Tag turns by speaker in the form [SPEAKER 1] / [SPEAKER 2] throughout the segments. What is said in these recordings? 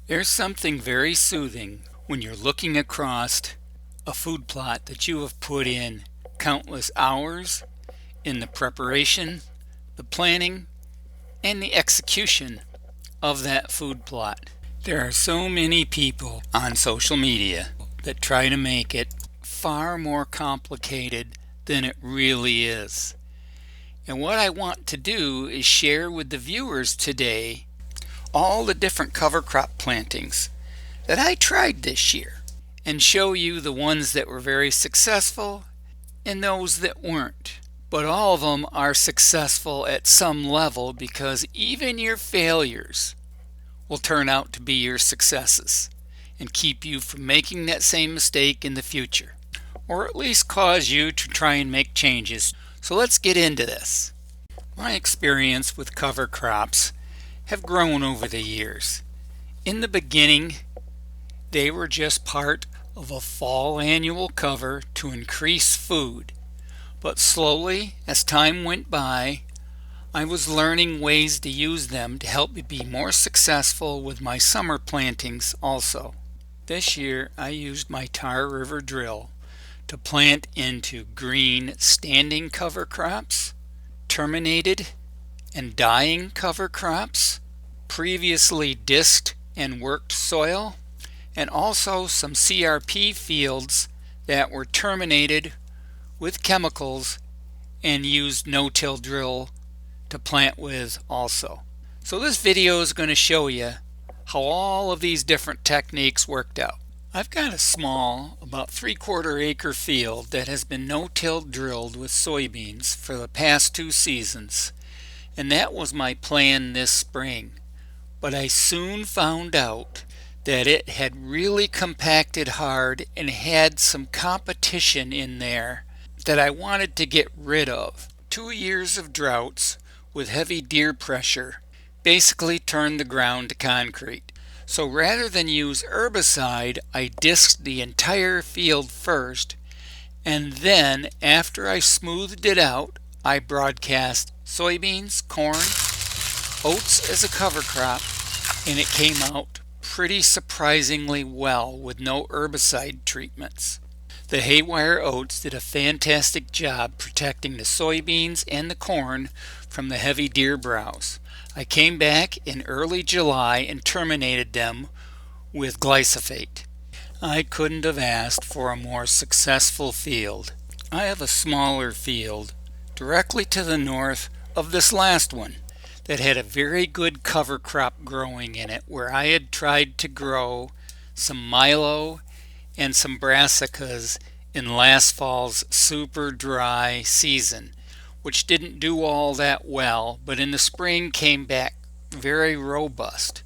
[SPEAKER 1] There's something very soothing when you're looking across a food plot that you have put in countless hours in the preparation, the planning, and the execution of that food plot. There are so many people on social media that try to make it far more complicated than it really is. And what I want to do is share with the viewers today all the different cover crop plantings that I tried this year and show you the ones that were very successful and those that weren't. But all of them are successful at some level because even your failures will turn out to be your successes and keep you from making that same mistake in the future, or at least cause you to try and make changes. So let's get into this. My experience with cover crops have grown over the years. In the beginning, they were just part of a fall annual cover to increase food. But slowly, as time went by, I was learning ways to use them to help me be more successful with my summer plantings also. This year, I used my Tar River drill to plant into green standing cover crops, terminated and dying cover crops, previously disked and worked soil, and also some CRP fields that were terminated with chemicals and used no-till drill to plant with also. So this video is going to show you how all of these different techniques worked out. I've got a small, about 3/4 acre field that has been no-till drilled with soybeans for the past 2 seasons, and that was my plan this spring. But I soon found out that it had really compacted hard and had some competition in there that I wanted to get rid of. 2 years of droughts with heavy deer pressure basically turned the ground to concrete. So rather than use herbicide, I disked the entire field first, and then after I smoothed it out, I broadcast soybeans, corn, oats as a cover crop, and it came out pretty surprisingly well with no herbicide treatments. The haywire oats did a fantastic job protecting the soybeans and the corn from the heavy deer browse. I came back in early July and terminated them with glyphosate. I couldn't have asked for a more successful field. I have a smaller field directly to the north of this last one that had a very good cover crop growing in it, where I had tried to grow some milo and some brassicas in last fall's super dry season, which didn't do all that well, but in the spring came back very robust.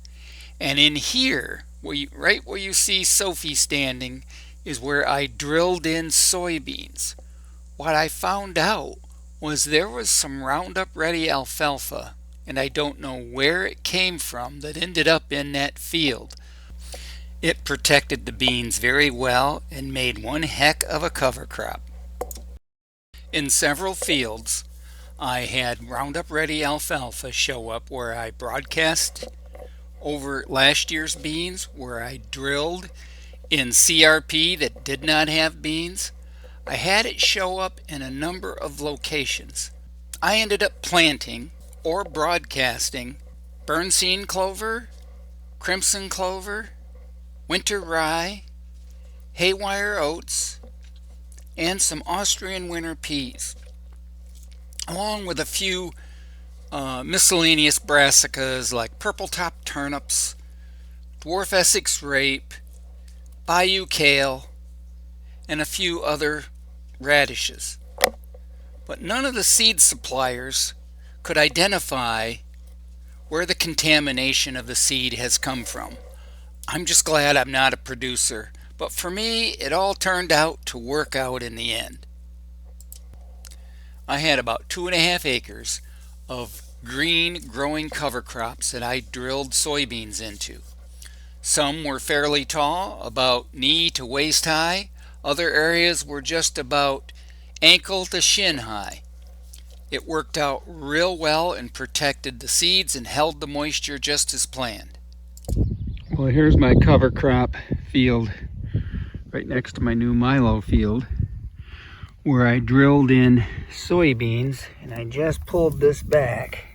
[SPEAKER 1] And in here, right where you see Sophie standing, is where I drilled in soybeans. What I found out was there was some Roundup Ready alfalfa, and I don't know where it came from, that ended up in that field. It protected the beans very well and made one heck of a cover crop. In several fields, I had Roundup Ready alfalfa show up where I broadcast over last year's beans, where I drilled in CRP that did not have beans. I had it show up in a number of locations. I ended up planting or broadcasting Bernstein clover, crimson clover, winter rye, haywire oats, and some Austrian winter peas, along with a few miscellaneous brassicas like purple top turnips, dwarf Essex rape, bayou kale, and a few other radishes. But none of the seed suppliers could identify where the contamination of the seed has come from. I'm just glad I'm not a producer, but for me it all turned out to work out in the end. I had about 2.5 acres of green growing cover crops that I drilled soybeans into. Some were fairly tall, about knee to waist high. Other areas were just about ankle to shin high. It worked out real well and protected the seeds and held the moisture just as planned. Well, here's my cover crop field right next to my new milo field where I drilled in soybeans, and I just pulled this back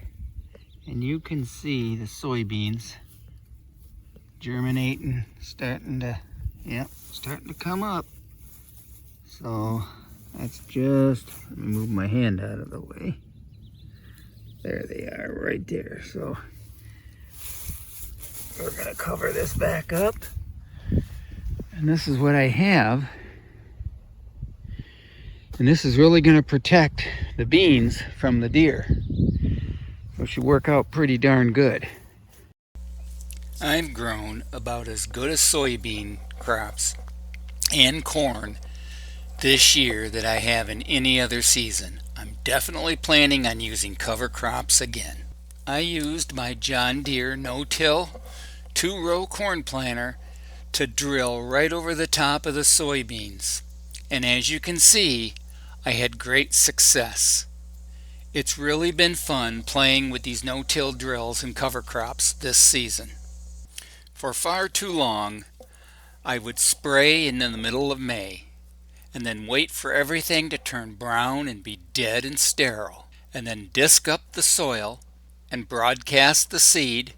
[SPEAKER 1] and you can see the soybeans germinating, starting to come up. So that's just, let me move my hand out of the way. There they are right there. So we're gonna cover this back up. And this is what I have. And this is really gonna protect the beans from the deer. It should work out pretty darn good. I've grown about as good as soybean crops and corn this year that I have in any other season. I'm definitely planning on using cover crops again. I used my John Deere no-till 2-row corn planter to drill right over the top of the soybeans. And as you can see, I had great success. It's really been fun playing with these no-till drills and cover crops this season. For far too long, I would spray in the middle of May and then wait for everything to turn brown and be dead and sterile, and then disc up the soil and broadcast the seed,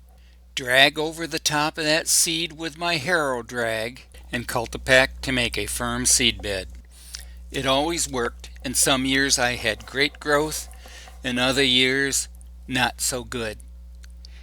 [SPEAKER 1] drag over the top of that seed with my harrow drag, and cultipack to make a firm seed bed. It always worked, and some years I had great growth, and other years not so good.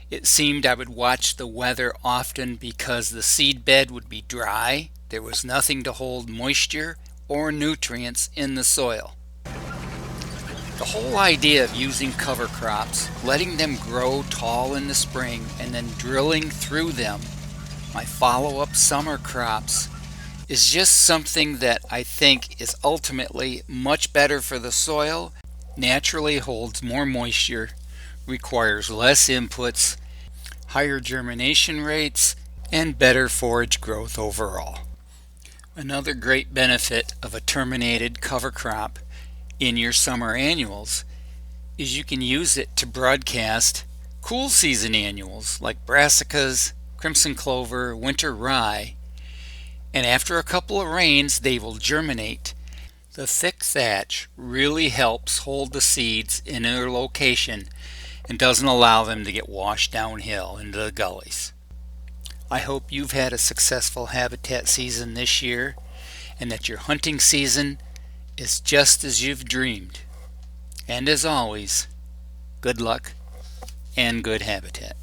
[SPEAKER 1] It seemed I would watch the weather often because the seed bed would be dry, there was nothing to hold moisture or nutrients in the soil. The whole idea of using cover crops, letting them grow tall in the spring and then drilling through them, my follow-up summer crops, is just something that I think is ultimately much better for the soil, naturally holds more moisture, requires less inputs, higher germination rates, and better forage growth overall. Another great benefit of a terminated cover crop in your summer annuals is you can use it to broadcast cool season annuals like brassicas, crimson clover, winter rye, and after a couple of rains they will germinate. The thick thatch really helps hold the seeds in their location and doesn't allow them to get washed downhill into the gullies. I hope you've had a successful habitat season this year and that your hunting season is just as you've dreamed. And as always, good luck and good habitat.